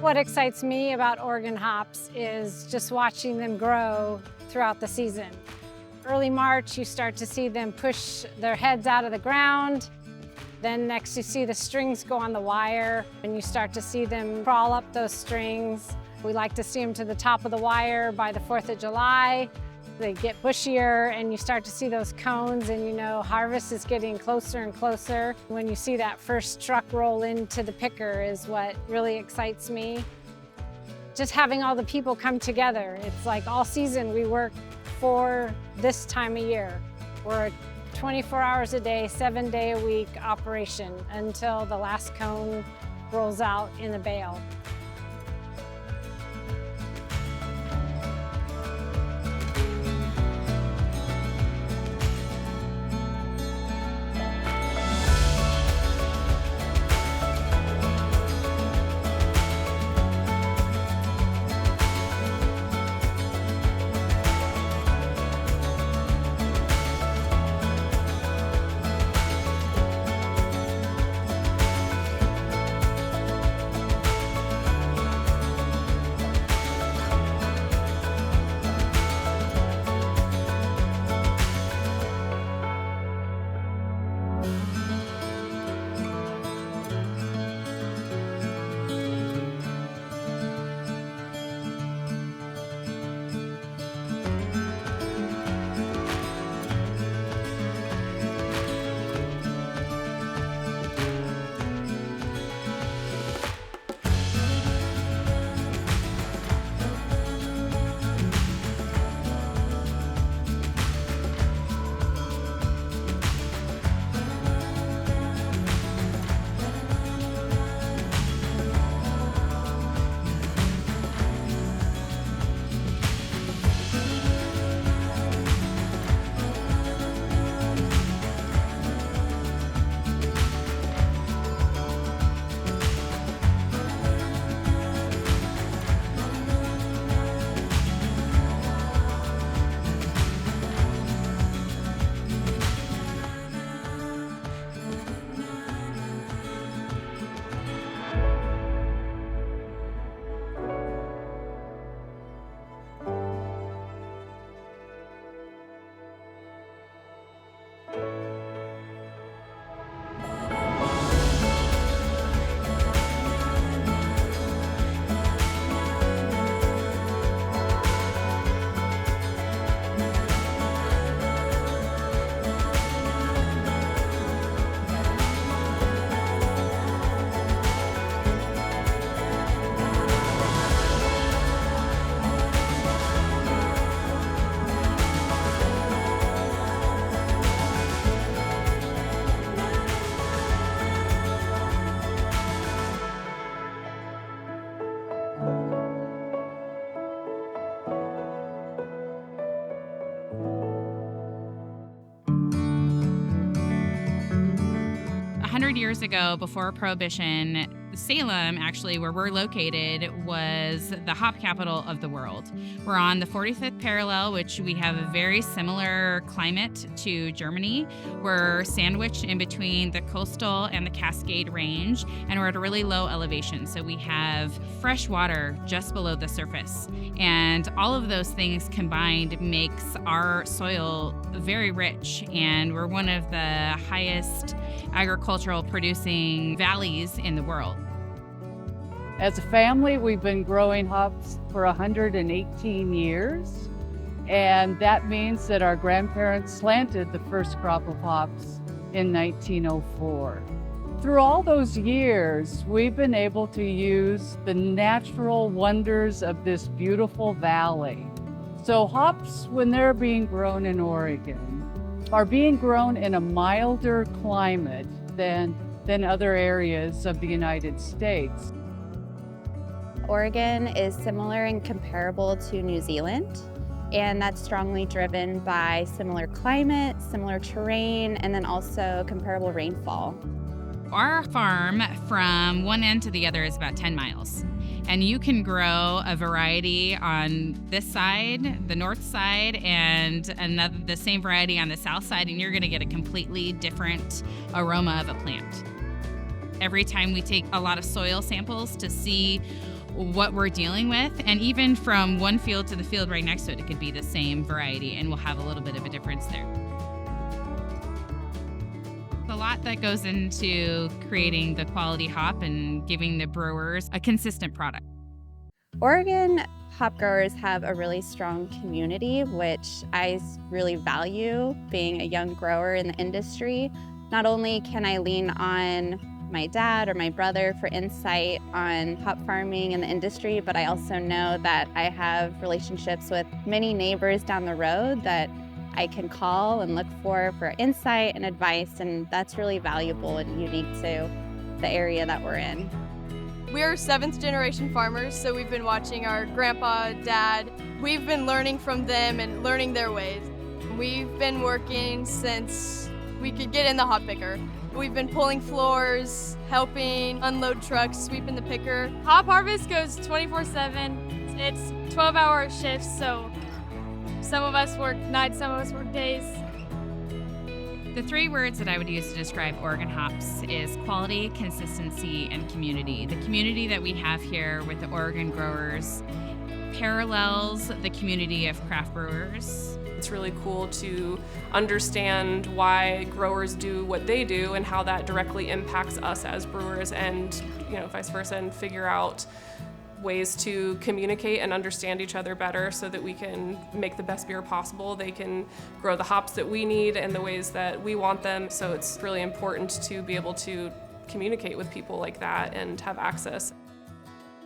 What excites me about Oregon hops is just watching them grow throughout the season. Early March, you start to see them push their heads out of the ground. Then next you see the strings go on the wire, and you start to see them crawl up those strings. We like to see them to the top of the wire by the 4th of July. They get bushier, and you start to see those cones, and you know harvest is getting closer and closer. When you see that first truck roll into the picker is what really excites me. Just having all the people come together. It's like all season we work for this time of year. We're a 24 hours a day, 7-day-a-week operation until the last cone rolls out in the bale. Years ago, before Prohibition, Salem, actually, where we're located, was the hop capital of the world. We're on the 45th parallel, which we have a very similar climate to Germany. We're sandwiched in between the coastal and the Cascade Range, and we're at a really low elevation. So we have fresh water just below the surface. And all of those things combined makes our soil very rich, and we're one of the highest agricultural producing valleys in the world. As a family, we've been growing hops for 118 years, and that means that our grandparents planted the first crop of hops in 1904. Through all those years, we've been able to use the natural wonders of this beautiful valley. So hops, when they're being grown in Oregon, are being grown in a milder climate than other areas of the United States. Oregon is similar and comparable to New Zealand, and that's strongly driven by similar climate, similar terrain, and then also comparable rainfall. Our farm from one end to the other is about 10 miles. And you can grow a variety on this side, the north side, and the same variety on the south side, and you're gonna get a completely different aroma of a plant. Every time we take a lot of soil samples to see what we're dealing with. And even from one field to the field right next to it, it could be the same variety and we'll have a little bit of a difference there. A lot that goes into creating the quality hop and giving the brewers a consistent product. Oregon hop growers have a really strong community, which I really value being a young grower in the industry. Not only can I lean on my dad or my brother for insight on hop farming and the industry, but I also know that I have relationships with many neighbors down the road that I can call and look for insight and advice, and that's really valuable and unique to the area that we're in. We are 7th generation farmers, so we've been watching our grandpa, dad. We've been learning from them and learning their ways. We've been working since we could get in the hop picker. We've been pulling floors, helping unload trucks, sweeping the picker. Hop harvest goes 24/7. It's 12-hour shifts, so some of us work nights, some of us work days. The 3 words that I would use to describe Oregon hops is quality, consistency, and community. The community that we have here with the Oregon growers parallels the community of craft brewers. It's really cool to understand why growers do what they do and how that directly impacts us as brewers, and vice versa, and figure out ways to communicate and understand each other better so that we can make the best beer possible. They can grow the hops that we need in the ways that we want them. So it's really important to be able to communicate with people like that and have access.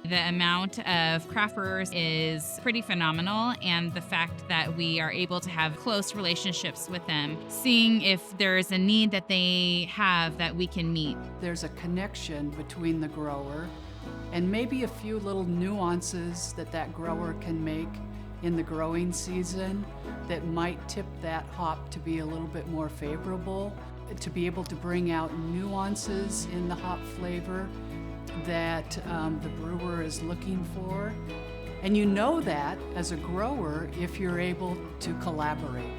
The amount of craft brewers is pretty phenomenal, and the fact that we are able to have close relationships with them, seeing if there's a need that they have that we can meet. There's a connection between the grower and maybe a few little nuances that grower can make in the growing season that might tip that hop to be a little bit more favorable, to be able to bring out nuances in the hop flavor that the brewer is looking for. And you know that as a grower if you're able to collaborate